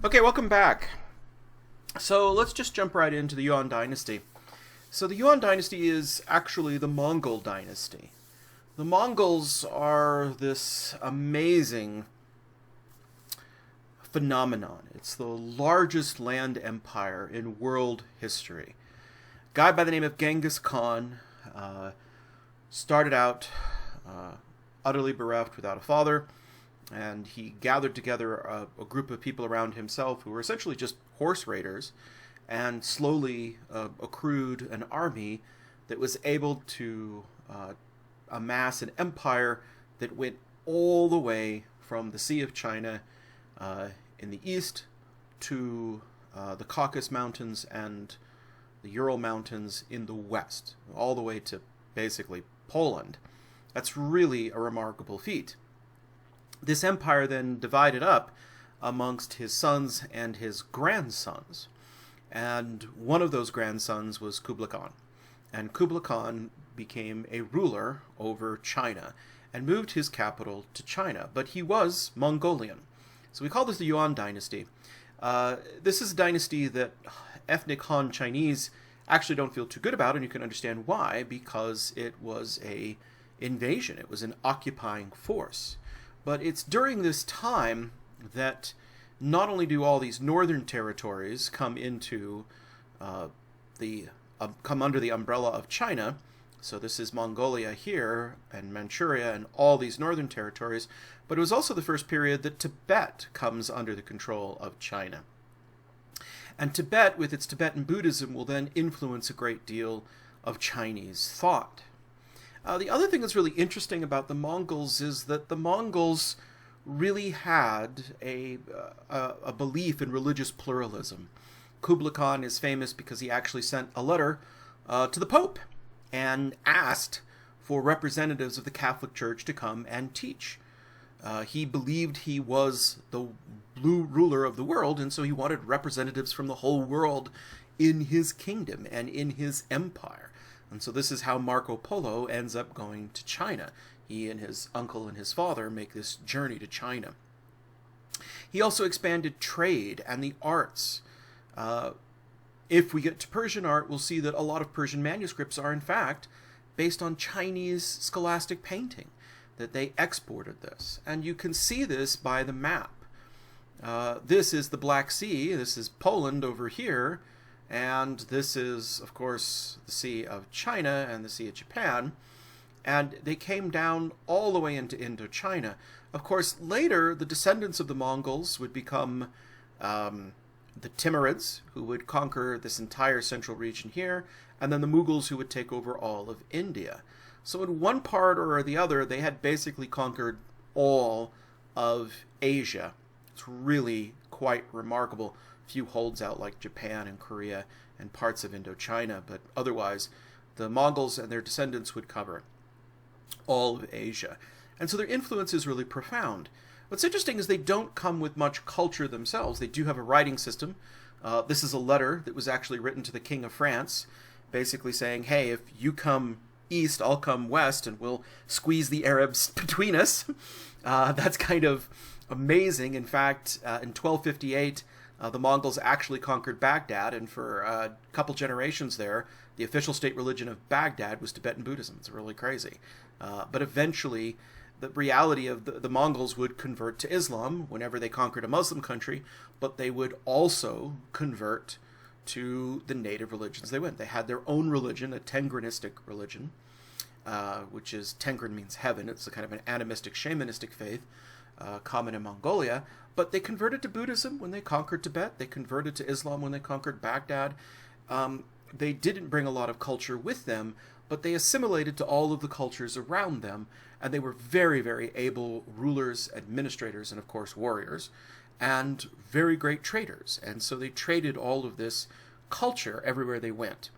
Okay, welcome back. So let's just jump right into the Yuan dynasty. So the Yuan dynasty is actually the Mongol dynasty. The Mongols are this amazing phenomenon. It's the largest land empire in world history. A guy by the name of Genghis Khan started out uh, utterly bereft without a father, and he gathered together a group of people around himself who were essentially just horse raiders, and slowly accrued an army that was able to amass an empire that went all the way from the Sea of China in the east to the Caucasus Mountains and the Ural Mountains in the west, all the way to basically Poland. That's really a remarkable feat. This empire then divided up amongst his sons and his grandsons. And one of those grandsons was Kublai Khan. And Kublai Khan became a ruler over China and moved his capital to China. But he was Mongolian. So we call this the Yuan dynasty. This is a dynasty that ethnic Han Chinese actually don't feel too good about, and you can understand why, because it was a invasion. It was an occupying force. But it's during this time that not only do all these northern territories come into come under the umbrella of China, so this is Mongolia here and Manchuria and all these northern territories, but it was also the first period that Tibet comes under the control of China. And Tibet, with its Tibetan Buddhism, will then influence a great deal of Chinese thought. The other thing that's really interesting about the Mongols is that the Mongols really had a belief in religious pluralism. Kublai Khan is famous because he actually sent a letter to the Pope and asked for representatives of the Catholic Church to come and teach. He believed he was the blue ruler of the world, and so he wanted representatives from the whole world in his kingdom and in his empire. And so this is how Marco Polo ends up going to China. He and his uncle and his father make this journey to China. He also expanded trade and the arts. If we get to Persian art, we'll see that a lot of Persian manuscripts are, in fact, based on Chinese scholastic painting, that they exported this. And you can see this by the map. This is the Black Sea. This is Poland over here. And this is, of course, the Sea of China and the Sea of Japan. And they came down all the way into Indochina. Of course, later, the descendants of the Mongols would become the Timurids, who would conquer this entire central region here, and then the Mughals, who would take over all of India. So in one part or the other, they had basically conquered all of Asia. It's really quite remarkable. Few holds out like Japan and Korea and parts of Indochina, but otherwise the Mongols and their descendants would cover all of Asia. And so their influence is really profound. What's interesting is they don't come with much culture themselves. They do have a writing system. This is a letter that was actually written to the King of France, basically saying, hey, if you come east, I'll come west, and we'll squeeze the Arabs between us. That's kind of amazing. In fact, in 1258, the Mongols actually conquered Baghdad, and for a couple generations there, the official state religion of Baghdad was Tibetan Buddhism. It's really crazy. But eventually, the reality of the Mongols would convert to Islam whenever they conquered a Muslim country, but they would also convert to the native religions they went. They had their own religion, a Tengranistic religion, which is, Tengrin means heaven. It's a kind of an animistic, shamanistic faith, common in Mongolia. But they converted to Buddhism when they conquered Tibet. They converted to Islam when they conquered Baghdad. They didn't bring a lot of culture with them, but they assimilated to all of the cultures around them, and they were very, very able rulers, administrators, and of course warriors, and very great traders. And so they traded all of this culture everywhere they went.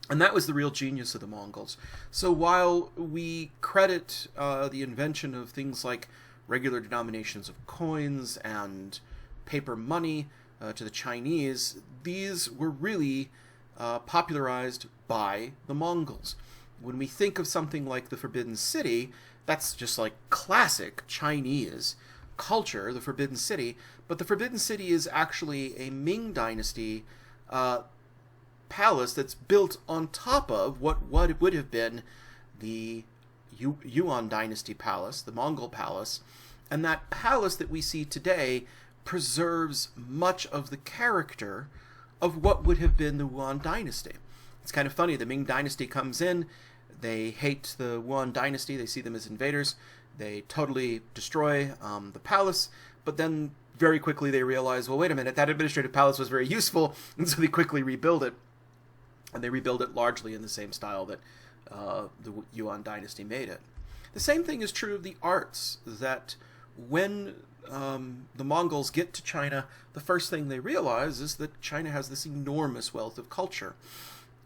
And that was the real genius of the Mongols. So while we credit the invention of things like regular denominations of coins and paper money to the Chinese, these were really popularized by the Mongols. When we think of something like the Forbidden City, that's just like classic Chinese culture, the Forbidden City, but the Forbidden City is actually a Ming Dynasty palace that's built on top of what would have been the Yuan Dynasty palace, the Mongol palace, and that palace that we see today preserves much of the character of what would have been the Yuan Dynasty. It's kind of funny, the Ming Dynasty comes in, they hate the Yuan Dynasty, they see them as invaders, they totally destroy the palace, but then very quickly they realize, well, wait a minute, that administrative palace was very useful, and so they quickly rebuild it. And they rebuild it largely in the same style that the Yuan Dynasty made it. The same thing is true of the arts, that when the Mongols get to China, the first thing they realize is that China has this enormous wealth of culture.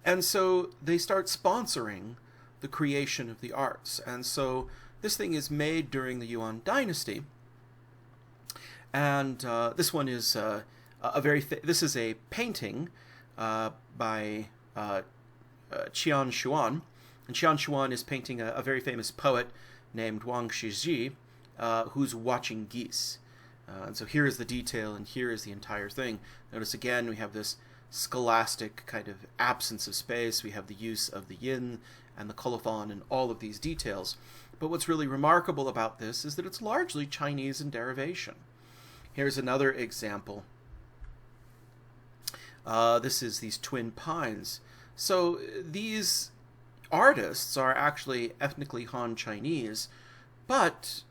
And so they start sponsoring the creation of the arts. And so this thing is made during the Yuan Dynasty. And this one is this is a painting by Qian Xuan. And Qian Xuan is painting a very famous poet named Wang Shiji, who's watching geese. And so here is the detail, and here is the entire thing. Notice again, we have this scholastic kind of absence of space. We have the use of the yin and the colophon and all of these details. But what's really remarkable about this is that it's largely Chinese in derivation. Here's another example. This is these twin pines. So these artists are actually ethnically Han Chinese, but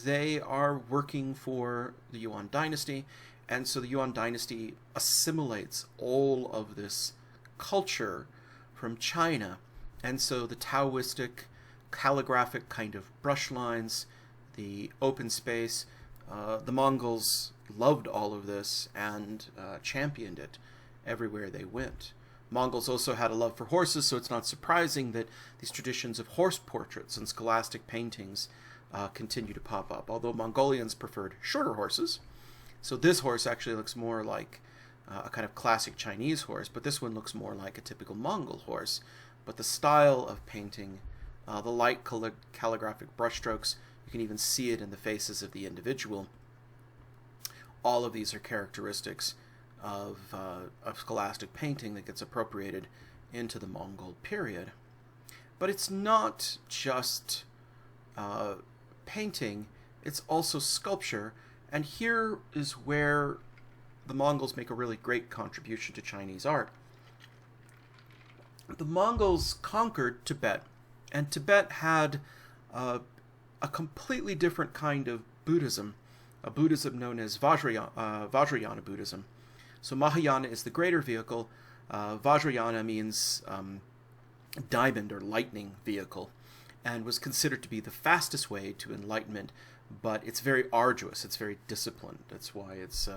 they are working for the Yuan Dynasty, and so the Yuan Dynasty assimilates all of this culture from China. And so the Taoistic, calligraphic kind of brush lines, the open space, the Mongols loved all of this and championed it everywhere they went. Mongols also had a love for horses, so it's not surprising that these traditions of horse portraits and scholastic paintings continue to pop up, although Mongolians preferred shorter horses. So this horse actually looks more like a kind of classic Chinese horse, but this one looks more like a typical Mongol horse. But the style of painting, the light calligraphic brushstrokes, you can even see it in the faces of the individual. All of these are characteristics of scholastic painting that gets appropriated into the Mongol period. But it's not just painting, it's also sculpture, and here is where the Mongols make a really great contribution to Chinese art. The Mongols conquered Tibet, and Tibet had a completely different kind of Buddhism, a Buddhism known as Vajrayana Buddhism. So Mahayana is the greater vehicle. Vajrayana means diamond or lightning vehicle, and was considered to be the fastest way to enlightenment, but it's very arduous, it's very disciplined. That's why it's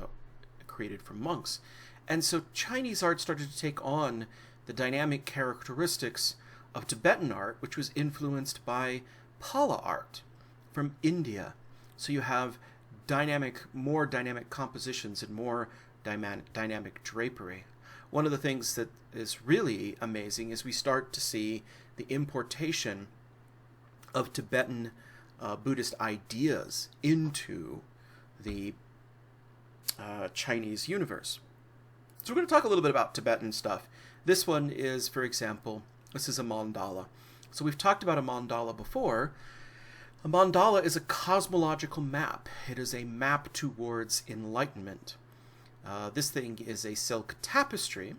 created from monks. And so Chinese art started to take on the dynamic characteristics of Tibetan art, which was influenced by Pala art from India. So you have more dynamic compositions and more dynamic drapery. One of the things that is really amazing is we start to see the importation of Tibetan Buddhist ideas into the Chinese universe. So we're going to talk a little bit about Tibetan stuff. This one is, for example, this is a mandala. So we've talked about a mandala before. A mandala is a cosmological map. It is a map towards enlightenment. This thing is a silk tapestry,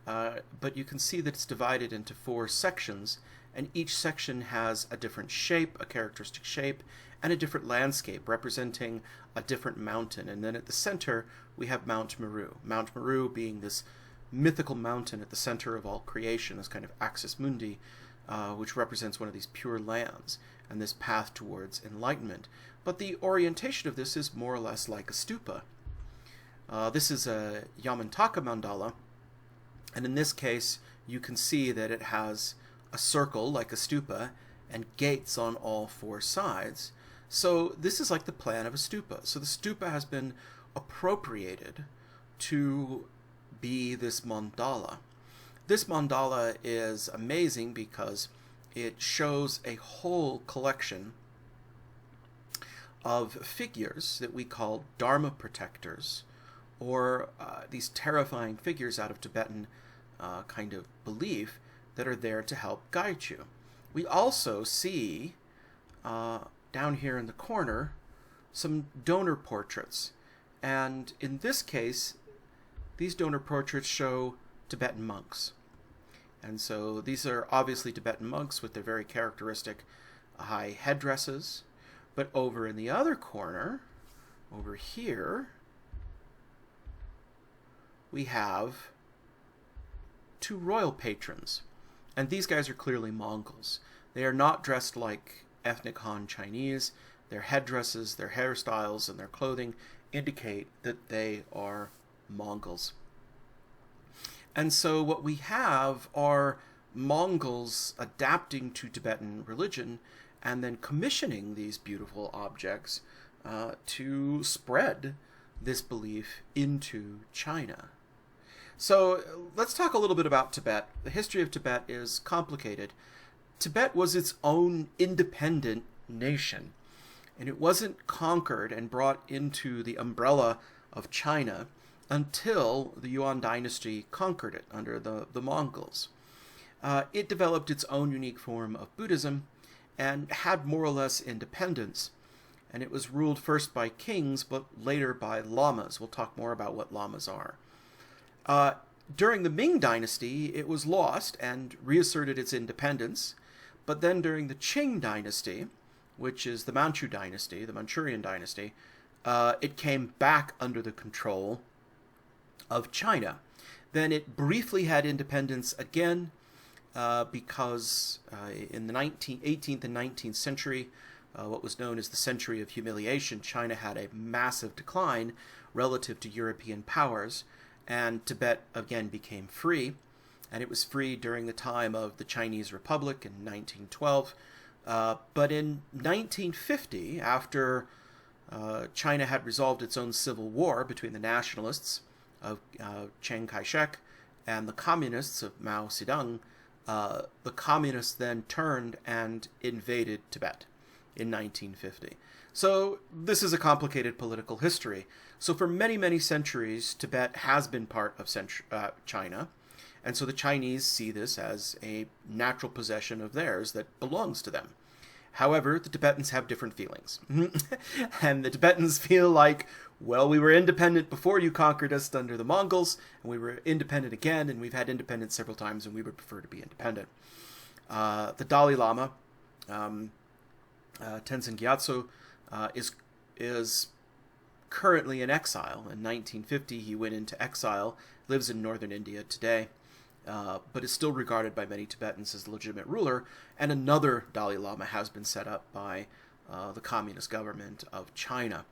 but you can see that it's divided into 4 sections, and each section has a different shape, a characteristic shape, and a different landscape representing a different mountain. And then at the center, we have Mount Meru. Mount Meru being this mythical mountain at the center of all creation, this kind of axis mundi, which represents one of these pure lands, and this path towards enlightenment. But the orientation of this is more or less like a stupa. This is a Yamantaka mandala, and in this case, you can see that it has a circle like a stupa and gates on all 4 sides. So this is like the plan of a stupa. So the stupa has been appropriated to be this mandala. This mandala is amazing because it shows a whole collection of figures that we call Dharma protectors, or these terrifying figures out of Tibetan kind of belief that are there to help guide you. We also see down here in the corner some donor portraits. And in this case, these donor portraits show Tibetan monks. And so these are obviously Tibetan monks with their very characteristic high headdresses. But over in the other corner, over here, we have two royal patrons. And these guys are clearly Mongols. They are not dressed like ethnic Han Chinese. Their headdresses, their hairstyles, and their clothing indicate that they are Mongols. And so what we have are Mongols adapting to Tibetan religion and then commissioning these beautiful objects to spread this belief into China. So let's talk a little bit about Tibet. The history of Tibet is complicated. Tibet was its own independent nation, and it wasn't conquered and brought into the umbrella of China until the Yuan dynasty conquered it under the Mongols. It developed its own unique form of Buddhism and had more or less independence. And it was ruled first by kings, but later by lamas. We'll talk more about what lamas are. During the Ming dynasty, it was lost and reasserted its independence. But then during the Qing dynasty, which is the Manchu dynasty, the Manchurian dynasty, it came back under the control of China. Then it briefly had independence again because in the 18th and 19th century, what was known as the Century of Humiliation, China had a massive decline relative to European powers, and Tibet again became free. And it was free during the time of the Chinese Republic in 1912. But in 1950, after China had resolved its own civil war between the nationalists of Chiang Kai-shek and the communists of Mao Zedong, the communists then turned and invaded Tibet in 1950. So this is a complicated political history. So for many, many centuries, Tibet has been part of China. And so the Chinese see this as a natural possession of theirs that belongs to them. However, the Tibetans have different feelings. And the Tibetans feel like, well, we were independent before you conquered us under the Mongols, and we were independent again, and we've had independence several times, and we would prefer to be independent. The Dalai Lama, Tenzin Gyatso, is currently in exile. In 1950, he went into exile, lives in northern India today, but is still regarded by many Tibetans as the legitimate ruler, and another Dalai Lama has been set up by the communist government of China.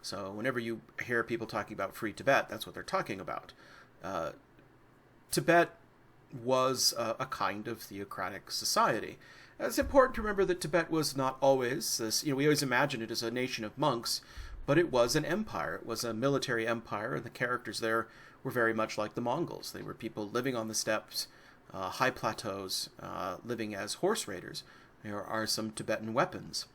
So whenever you hear people talking about free Tibet, that's what they're talking about. Tibet was a kind of theocratic society. It's important to remember that Tibet was not always this, we always imagine it as a nation of monks, but it was an empire. It was a military empire, and the characters there were very much like the Mongols. They were people living on the steppes, high plateaus, living as horse raiders. There are some Tibetan weapons.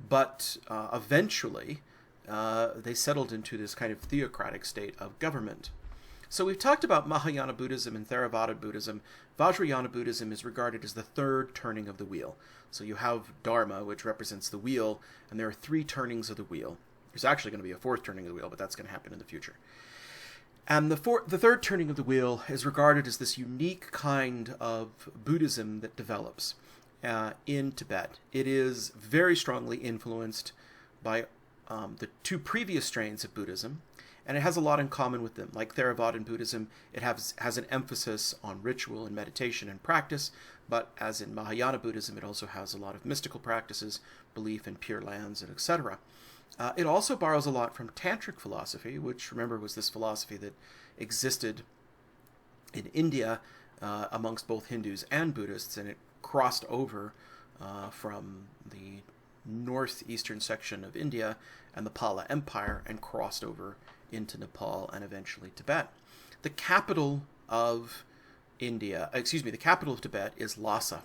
But eventually, they settled into this kind of theocratic state of government. So we've talked about Mahayana Buddhism and Theravada Buddhism. Vajrayana Buddhism is regarded as the third turning of the wheel. So you have Dharma, which represents the wheel, and there are three turnings of the wheel. There's actually going to be a fourth turning of the wheel, but that's going to happen in the future. And the third turning of the wheel is regarded as this unique kind of Buddhism that develops in Tibet. It is very strongly influenced by the two previous strains of Buddhism, and it has a lot in common with them. Like Theravada Buddhism, it has an emphasis on ritual and meditation and practice, but as in Mahayana Buddhism, it also has a lot of mystical practices, belief in pure lands, and etc. It also borrows a lot from Tantric philosophy, which, remember, was this philosophy that existed in India amongst both Hindus and Buddhists, and it crossed over from the northeastern section of India and the Pala Empire and crossed over into Nepal and eventually Tibet. The capital of the capital of Tibet is Lhasa,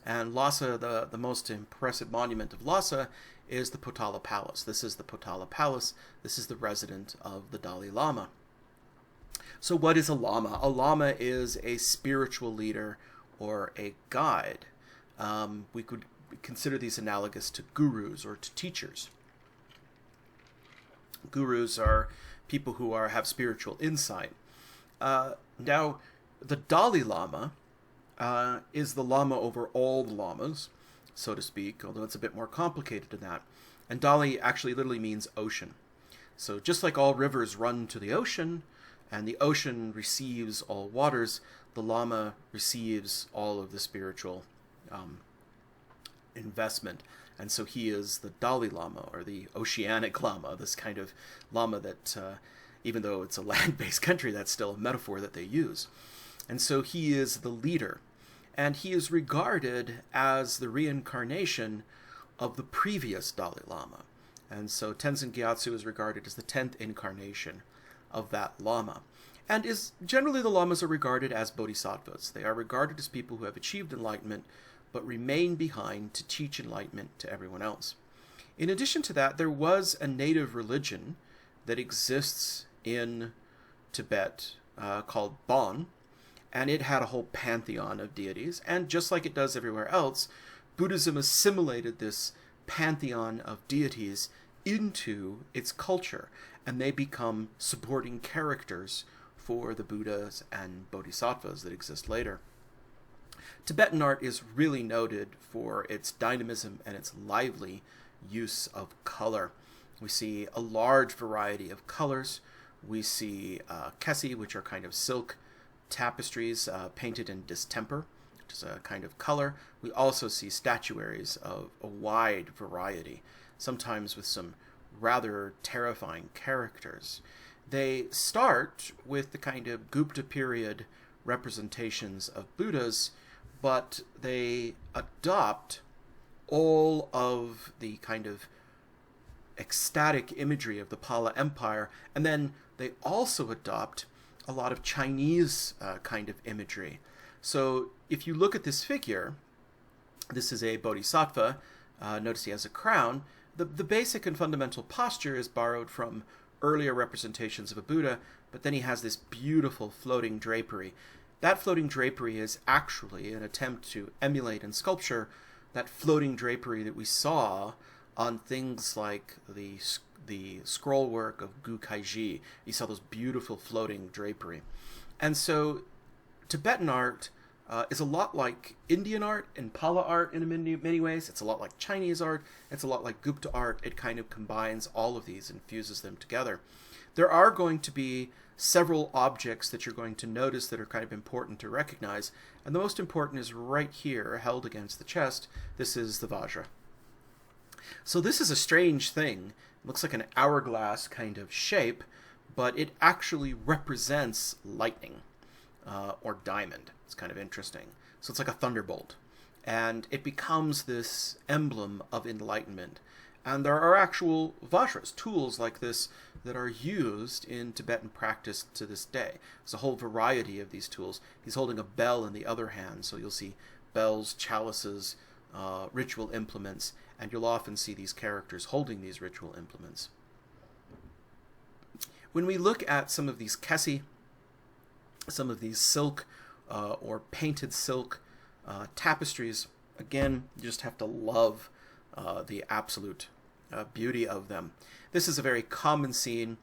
And Lhasa, the most impressive monument of Lhasa, is the Potala Palace. This is the Potala Palace. This is the residence of the Dalai Lama. So what is a lama? A lama is a spiritual leader or a guide. We could consider these analogous to gurus or to teachers. Gurus are people who have spiritual insight. Now, the Dalai Lama is the lama over all the lamas, so to speak, although it's a bit more complicated than that. And Dalai actually literally means ocean. So just like all rivers run to the ocean, and the ocean receives all waters, the Lama receives all of the spiritual investment. And so he is the Dalai Lama, or the oceanic Lama, this kind of Lama that, even though it's a land-based country, that's still a metaphor that they use. And so he is the leader. And he is regarded as the reincarnation of the previous Dalai Lama. And so Tenzin Gyatso is regarded as the 10th incarnation of that Lama. And generally the Lamas are regarded as bodhisattvas. They are regarded as people who have achieved enlightenment, but remain behind to teach enlightenment to everyone else. In addition to that, there was a native religion that exists in Tibet called Bon, and it had a whole pantheon of deities. And just like it does everywhere else, Buddhism assimilated this pantheon of deities into its culture, and they become supporting characters for the Buddhas and bodhisattvas that exist later. Tibetan art is really noted for its dynamism and its lively use of color. We see a large variety of colors. We see kesi, which are kind of silk tapestries painted in distemper, which is a kind of color. We also see statuaries of a wide variety, sometimes with some rather terrifying characters. They start with the kind of Gupta period representations of Buddhas, but they adopt all of the kind of ecstatic imagery of the Pala Empire, and then they also adopt a lot of Chinese kind of imagery. So if you look at this figure, this is a bodhisattva. Notice he has a crown. The basic and fundamental posture is borrowed from earlier representations of a Buddha, but then he has this beautiful floating drapery. That floating drapery is actually an attempt to emulate in sculpture that floating drapery that we saw on things like the scroll work of Gu Kaiji. You saw those beautiful floating drapery. And so Tibetan art is a lot like Indian art and Pala art in many ways. It's a lot like Chinese art. It's a lot like Gupta art. It kind of combines all of these and fuses them together. There are going to be several objects that you're going to notice that are kind of important to recognize, and the most important is right here, held against the chest. This is the Vajra. So this is a strange thing. It looks like an hourglass kind of shape, but it actually represents lightning or diamond. It's kind of interesting. So it's like a thunderbolt, and it becomes this emblem of enlightenment. And there are actual vajras, tools like this, that are used in Tibetan practice to this day. There's a whole variety of these tools. He's holding a bell in the other hand, so you'll see bells, chalices, ritual implements, and you'll often see these characters holding these ritual implements. When we look at some of these kesi, some of these silk or painted silk tapestries, again, you just have to love the absolute beauty of them. This is a very common scene.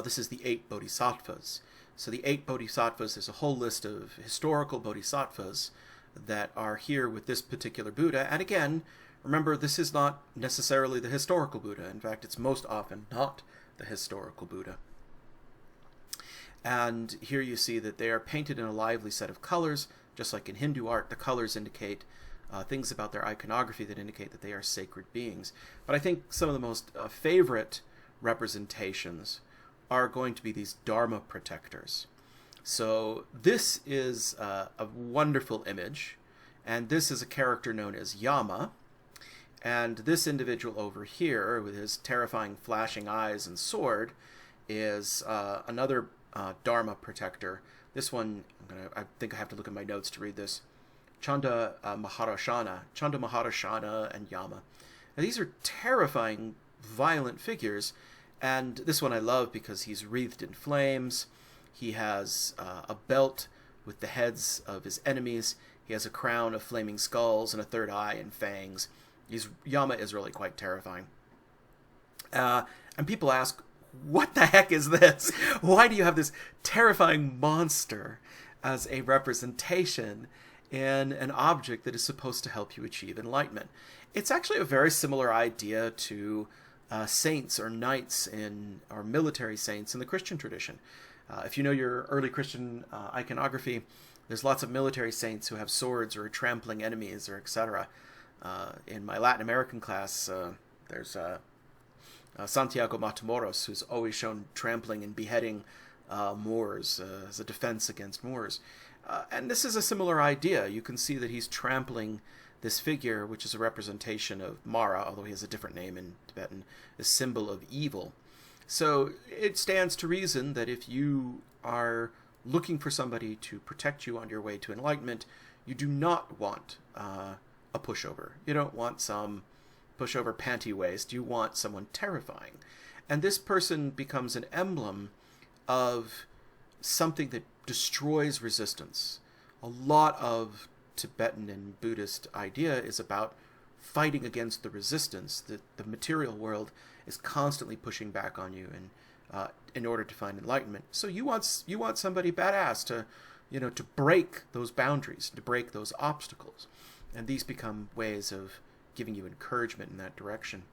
This is the 8 bodhisattvas. So the 8 bodhisattvas, there's a whole list of historical bodhisattvas that are here with this particular Buddha. And again, remember, this is not necessarily the historical Buddha. In fact, it's most often not the historical Buddha. And here you see that they are painted in a lively set of colors. Just like in Hindu art, the colors indicate things about their iconography that indicate that they are sacred beings. But I think some of the most favorite representations are going to be these Dharma protectors. So this is a wonderful image, and this is a character known as Yama. And this individual over here, with his terrifying flashing eyes and sword, is another Dharma protector. This one, I think I have to look at my notes to read this. Chanda Maharashana, and Yama. Now, these are terrifying, violent figures, and this one I love because he's wreathed in flames. He has a belt with the heads of his enemies. He has a crown of flaming skulls and a third eye and fangs. Yama is really quite terrifying. And people ask, what the heck is this? Why do you have this terrifying monster as a representation in an object that is supposed to help you achieve enlightenment? It's actually a very similar idea to saints or knights or military saints in the Christian tradition. If you know your early Christian iconography, there's lots of military saints who have swords or are trampling enemies or etc. In my Latin American class, there's Santiago Matamoros, who's always shown trampling and beheading Moors as a defense against Moors. And this is a similar idea. You can see that he's trampling this figure, which is a representation of Mara, although he has a different name in Tibetan, a symbol of evil. So it stands to reason that if you are looking for somebody to protect you on your way to enlightenment, you do not want a pushover. You don't want some pushover panty waist. You want someone terrifying. And this person becomes an emblem of something that destroys resistance. A lot of Tibetan and Buddhist idea is about fighting against the resistance that the material world is constantly pushing back on you in order to find enlightenment. So you want somebody badass to break those boundaries, to break those obstacles. And these become ways of giving you encouragement in that direction.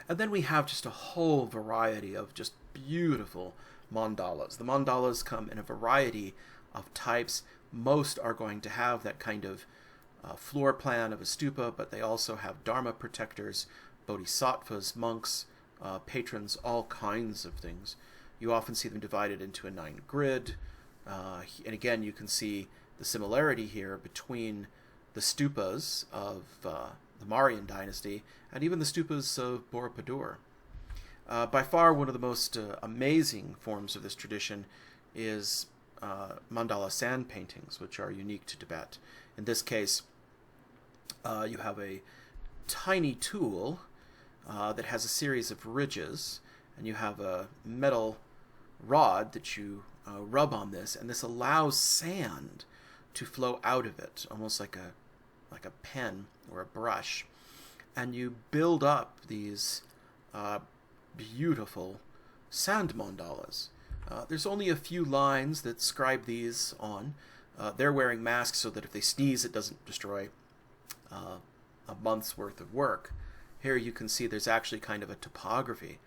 And then we have just a whole variety of just beautiful mandalas. The mandalas come in a variety of types. Most are going to have that kind of floor plan of a stupa, but they also have dharma protectors, bodhisattvas, monks, patrons, all kinds of things. You often see them divided into a 9 grid. And again, you can see the similarity here between the stupas of the Mauryan dynasty and even the stupas of Borobudur. By far, one of the most amazing forms of this tradition is mandala sand paintings, which are unique to Tibet. In this case, you have a tiny tool that has a series of ridges, and you have a metal rod that you rub on this, and this allows sand to flow out of it, almost like a pen or a brush, and you build up these beautiful sand mandalas. There's only a few lines that scribe these on. They're wearing masks so that if they sneeze, it doesn't destroy a month's worth of work. Here you can see there's actually kind of a topography.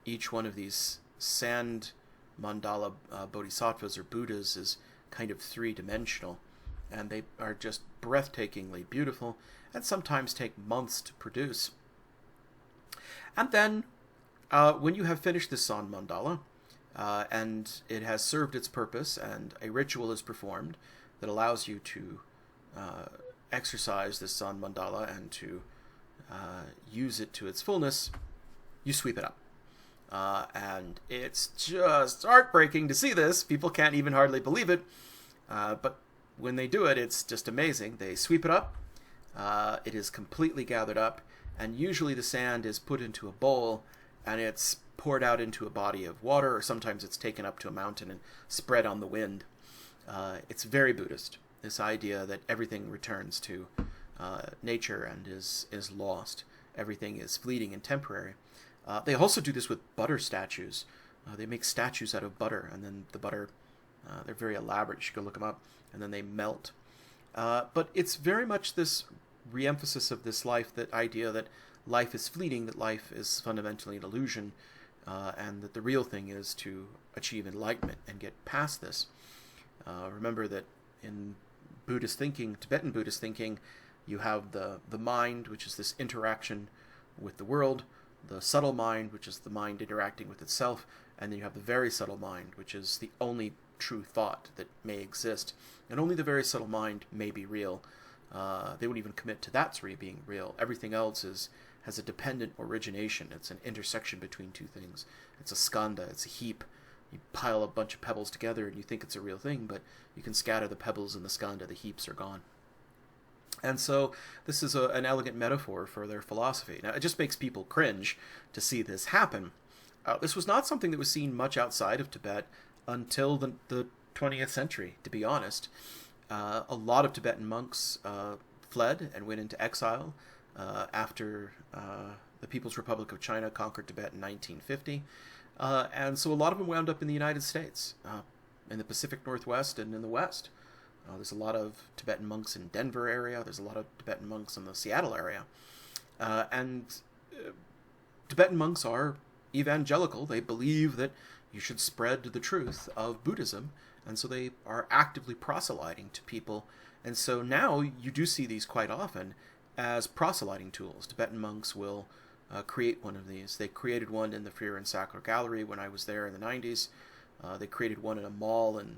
Each one of these sand mandala bodhisattvas or Buddhas is kind of three-dimensional, and they are just breathtakingly beautiful and sometimes take months to produce. And then when you have finished this sand mandala, and it has served its purpose, and a ritual is performed that allows you to exercise this sand mandala and to use it to its fullness, you sweep it up. And it's just heartbreaking to see this. People can't even hardly believe it. But when they do it, it's just amazing. They sweep it up. It is completely gathered up. And usually the sand is put into a bowl and it's poured out into a body of water, or sometimes it's taken up to a mountain and spread on the wind. It's very Buddhist, this idea that everything returns to nature and is lost. Everything is fleeting and temporary. They also do this with butter statues. They make statues out of butter, and then the butter, they're very elaborate. You should go look them up. And then they melt. But it's very much this re-emphasis of this life, that idea that life is fleeting, that life is fundamentally an illusion, and that the real thing is to achieve enlightenment and get past this. Remember that in Buddhist thinking, Tibetan Buddhist thinking, you have the mind, which is this interaction with the world, the subtle mind, which is the mind interacting with itself, and then you have the very subtle mind, which is the only true thought that may exist. And only the very subtle mind may be real. They wouldn't even commit to that being real. Everything else has a dependent origination. It's an intersection between two things. It's a skanda, it's a heap You pile a bunch of pebbles together and you think it's a real thing, but you can scatter the pebbles in the skanda, the heaps are gone. And so this is an elegant metaphor for their philosophy. Now, it just makes people cringe to see this happen. This was not something that was seen much outside of Tibet until the 20th century, to be honest. A lot of Tibetan monks fled and went into exile after the People's Republic of China conquered Tibet in 1950. And so a lot of them wound up in the United States, in the Pacific Northwest and in the West. There's a lot of Tibetan monks in Denver area. There's a lot of Tibetan monks in the Seattle area. And Tibetan monks are evangelical. They believe that you should spread the truth of Buddhism. And so they are actively proselyting to people. And so now you do see these quite often as proselyting tools. Tibetan monks will create one of these. They created one in the Freer and Sackler Gallery when I was there in the 90s. They created one in a mall in,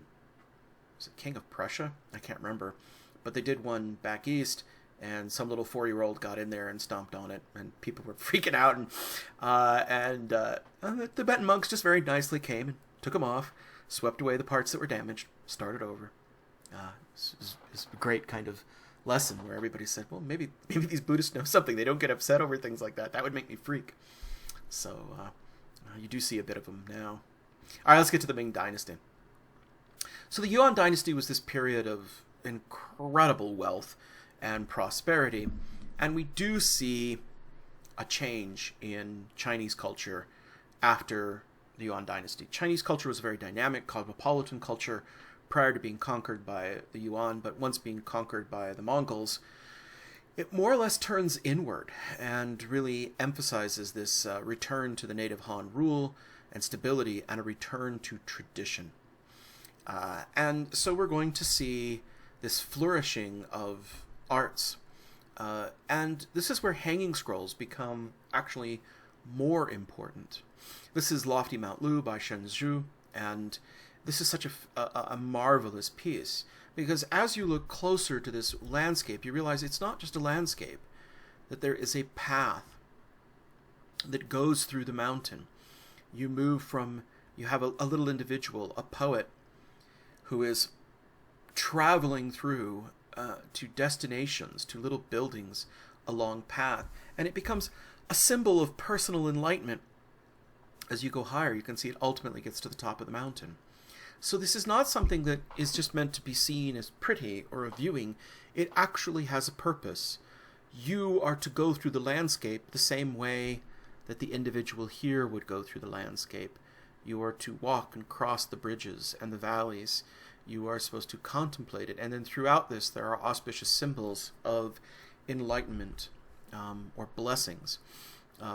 was it King of Prussia? I can't remember. But they did one back east, and some little 4-year-old got in there and stomped on it, and people were freaking out. And the Tibetan monks just very nicely came and took them off, swept away the parts that were damaged, started over. It's a great kind of lesson where everybody said, well, maybe these Buddhists know something. They don't get upset over things like that. That would make me freak. So you do see a bit of them now. All right, let's get to the Ming Dynasty. So the Yuan Dynasty was this period of incredible wealth and prosperity, and we do see a change in Chinese culture after the Yuan Dynasty. Chinese culture was a very dynamic, cosmopolitan culture prior to being conquered by the Yuan, but once being conquered by the Mongols, it more or less turns inward and really emphasizes this return to the native Han rule and stability and a return to tradition. And so we're going to see this flourishing of arts. And this is where hanging scrolls become actually more important. This is Lofty Mount Lu by Shen Zhu, and this is such a marvelous piece, because as you look closer to this landscape, you realize it's not just a landscape, that there is a path that goes through the mountain. You move from, you have a little individual, a poet, who is traveling through to destinations, to little buildings along path. And it becomes a symbol of personal enlightenment. As you go higher, you can see it ultimately gets to the top of the mountain. So this is not something that is just meant to be seen as pretty or a viewing. It actually has a purpose. You are to go through the landscape the same way that the individual here would go through the landscape. You are to walk and cross the bridges and the valleys. You are supposed to contemplate it. And then throughout this, there are auspicious symbols of enlightenment or blessings.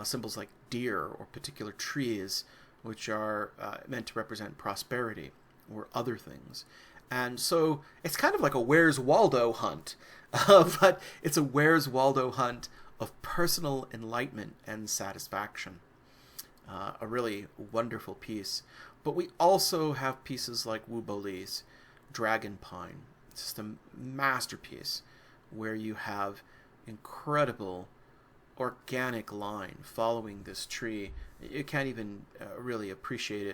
Symbols like deer or particular trees, which are meant to represent prosperity or other things. And so it's kind of like a Where's Waldo hunt, but it's a Where's Waldo hunt of personal enlightenment and satisfaction. A really wonderful piece. But we also have pieces like Wu Boli's Dragon Pine. It's just a masterpiece where you have incredible organic line following this tree. You can't even really appreciate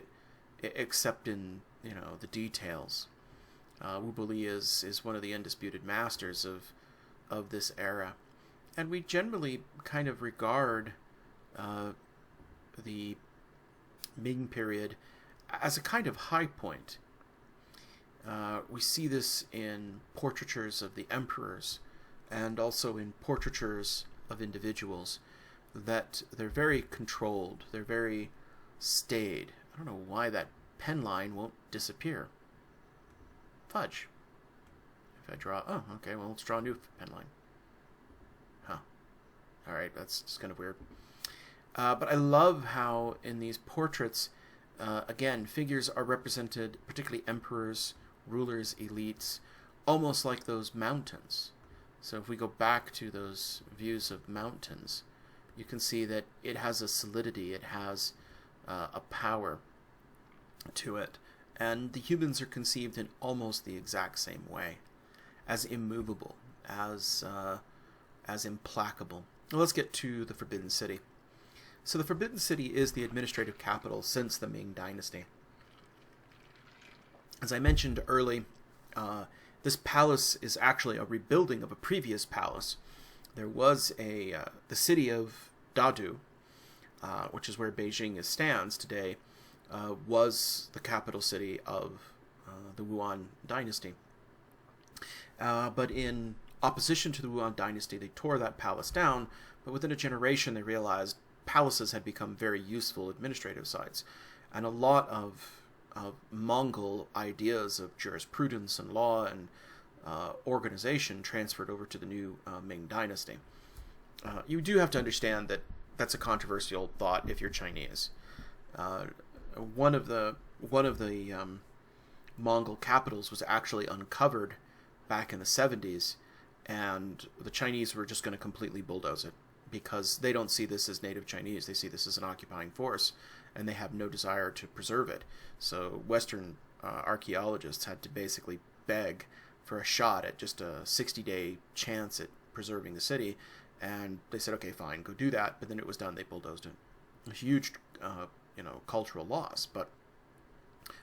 it except in, the details. Wu Boli is one of the undisputed masters of this era. And we generally kind of regard the Ming period as a kind of high point. We see this in portraitures of the emperors and also in portraitures of individuals, that they're very controlled, they're very staid. I don't know why that pen line won't disappear. Fudge. If I draw, oh, okay, well, let's draw a new pen line. Huh. Alright, that's just kind of weird. But I love how in these portraits, again, figures are represented, particularly emperors, rulers, elites, almost like those mountains. So if we go back to those views of mountains, you can see that it has a solidity, it has a power to it. And the humans are conceived in almost the exact same way, as immovable, as implacable. Well, let's get to the Forbidden City. So the Forbidden City is the administrative capital since the Ming Dynasty. As I mentioned early, this palace is actually a rebuilding of a previous palace. There was the city of Dadu, which is where Beijing stands today, was the capital city of the Yuan dynasty. But in opposition to the Yuan dynasty, they tore that palace down, but within a generation they realized palaces had become very useful administrative sites, and a lot of Mongol ideas of jurisprudence and law and organization transferred over to the new Ming dynasty. You do have to understand that that's a controversial thought if you're Chinese. One of the Mongol capitals was actually uncovered back in the 70s, and the Chinese were just going to completely bulldoze it because they don't see this as native Chinese. They see this as an occupying force, and they have no desire to preserve it. So Western archaeologists had to basically beg for a shot at just a 60-day chance at preserving the city, and they said, okay, fine, go do that. But then it was done. They bulldozed it. A huge, cultural loss, but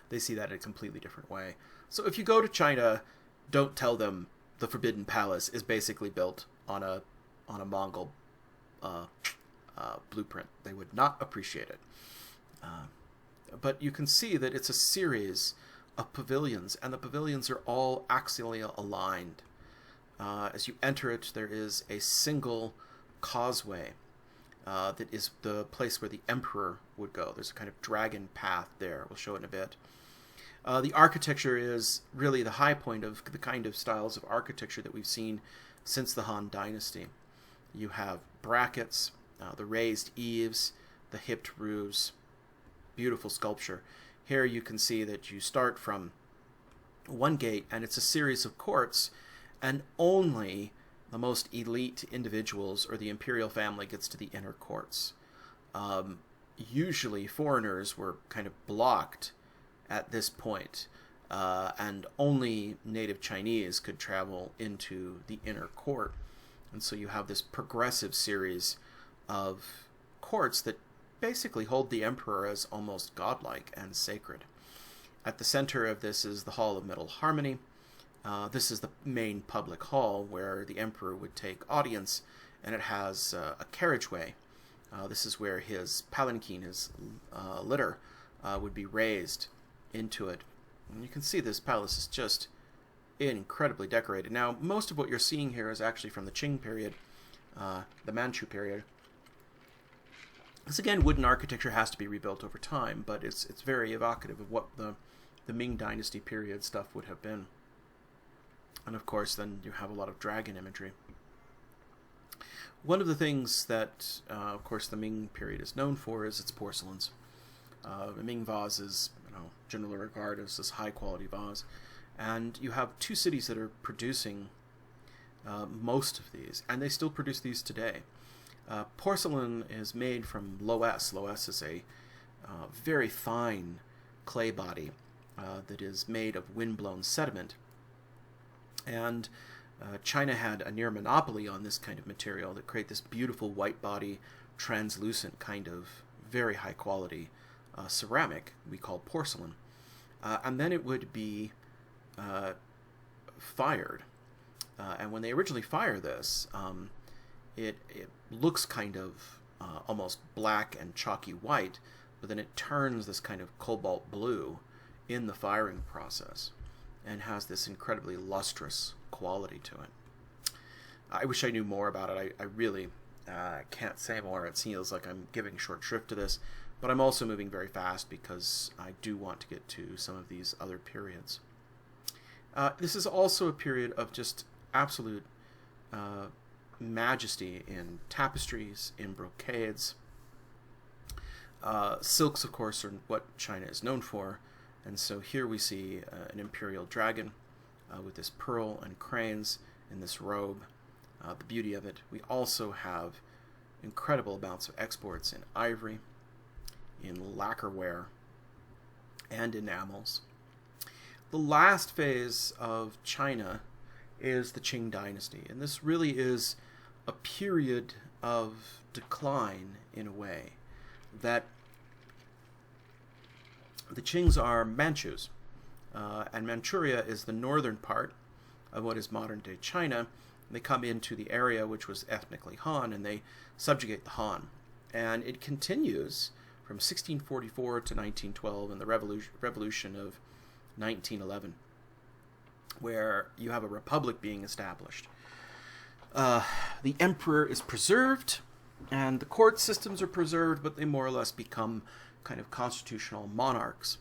they see that in a completely different way. So if you go to China, don't tell them the Forbidden Palace is basically built on a Mongol blueprint. They would not appreciate it. But you can see that it's a series of pavilions, and the pavilions are all axially aligned. As you enter it, there is a single causeway that is the place where the emperor would go. There's a kind of dragon path there. We'll show it in a bit. The architecture is really the high point of the kind of styles of architecture that we've seen since the Han Dynasty. You have brackets, the raised eaves, the hipped roofs, beautiful sculpture. Here you can see that you start from one gate, and it's a series of courts, and only the most elite individuals or the imperial family gets to the inner courts. Usually foreigners were kind of blocked at this point, and only native Chinese could travel into the inner court. And so you have this progressive series of courts that basically hold the emperor as almost godlike and sacred. At the center of this is the Hall of Middle Harmony. This is the main public hall where the emperor would take audience, and it has a carriageway. This is where his palanquin, his litter, would be raised into it. And you can see this palace is just incredibly decorated. Now, most of what you're seeing here is actually from the Qing period, the Manchu period. This, again, wooden architecture has to be rebuilt over time, but it's very evocative of what the Ming Dynasty period stuff would have been. And of course, then you have a lot of dragon imagery. One of the things that, of course, the Ming period is known for is its porcelains. The Ming vase is, generally regarded as this high-quality vase. And you have two cities that are producing most of these, and they still produce these today. Porcelain is made from loess. Loess is a very fine clay body that is made of wind-blown sediment. And China had a near monopoly on this kind of material that create this beautiful white body, translucent kind of very high-quality ceramic we call porcelain. And then it would be fired. And when they originally fire this, it looks kind of almost black and chalky white, but then it turns this kind of cobalt blue in the firing process and has this incredibly lustrous quality to it. I wish I knew more about it. I really can't say more. It feels like I'm giving short shrift to this, but I'm also moving very fast because I do want to get to some of these other periods. This is also a period of just absolute majesty in tapestries, in brocades. Silks, of course, are what China is known for, and so here we see an imperial dragon with this pearl and cranes in this robe. The beauty of it. We also have incredible amounts of exports in ivory, in lacquerware, and enamels. The last phase of China is the Qing dynasty, and this really is a period of decline in a way. That the Qings are Manchus. and Manchuria is the northern part of what is modern-day China. They come into the area which was ethnically Han, and they subjugate the Han. And it continues from 1644 to 1912 and the revolution of 1911, where you have a republic being established. The emperor is preserved, and the court systems are preserved, but they more or less become kind of constitutional monarchs.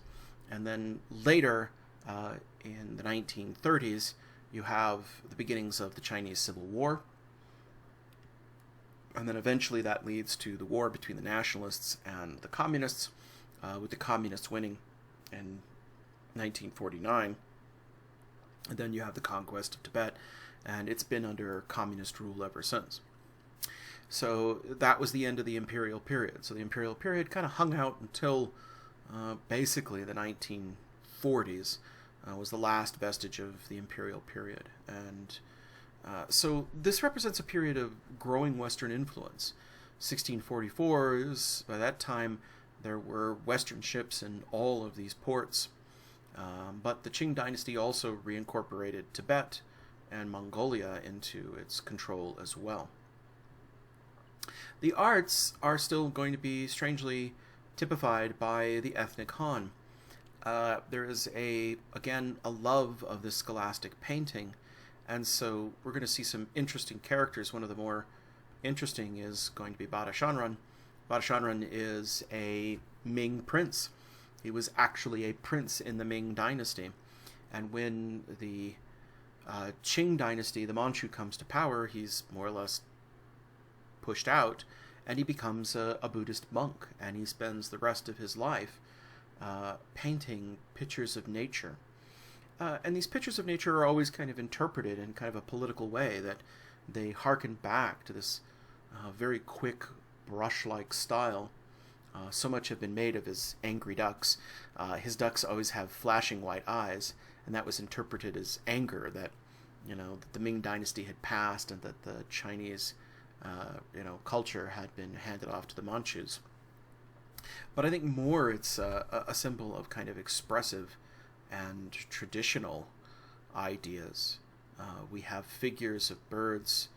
And then later, in the 1930s, you have the beginnings of the Chinese Civil War. And then eventually that leads to the war between the nationalists and the communists, with the communists winning in 1949. And then you have the conquest of Tibet, and it's been under communist rule ever since. So that was the end of the imperial period. So the imperial period kind of hung out until basically the 1940s was the last vestige of the imperial period. And so this represents a period of growing Western influence. 1644 is, by that time, there were Western ships in all of these ports. But the Qing dynasty also reincorporated Tibet and Mongolia into its control as well. The arts are still going to be strangely typified by the ethnic Han. There is, again, a love of this scholastic painting, and so we're going to see some interesting characters. One of the more interesting is going to be Bada Shanran. Bada Shanran is a Ming prince. He was actually a prince in the Ming dynasty, and when the Qing dynasty, the Manchu, comes to power, he's more or less pushed out, and he becomes a Buddhist monk, and he spends the rest of his life painting pictures of nature. And these pictures of nature are always kind of interpreted in kind of a political way, that they harken back to this very quick, brush-like style. So much have been made of his angry ducks. His ducks always have flashing white eyes, and that was interpreted as anger, that, that the Ming dynasty had passed and that the Chinese culture had been handed off to the Manchus. But I think more it's a symbol of kind of expressive and traditional ideas. We have figures of birds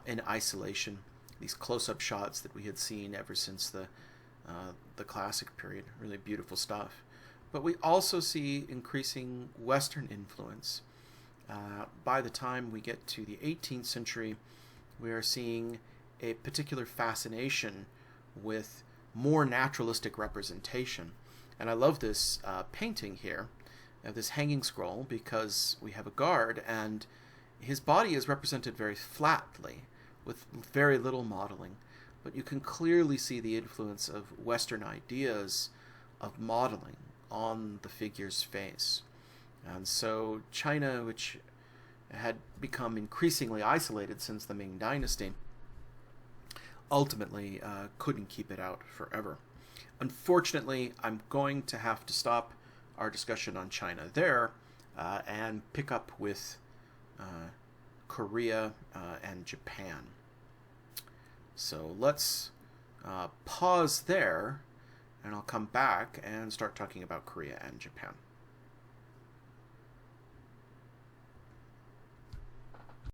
in isolation, these close-up shots that we had seen ever since the classic period. Really beautiful stuff. But we also see increasing Western influence. By the time we get to the 18th century, we are seeing a particular fascination with more naturalistic representation. And I love this painting here, this hanging scroll, because we have a guard, and his body is represented very flatly, with very little modeling. But you can clearly see the influence of Western ideas of modeling on the figure's face. And so China, which had become increasingly isolated since the Ming dynasty, ultimately couldn't keep it out forever. Unfortunately, I'm going to have to stop our discussion on China there and pick up with Korea and Japan. So let's pause there, and I'll come back and start talking about Korea and Japan.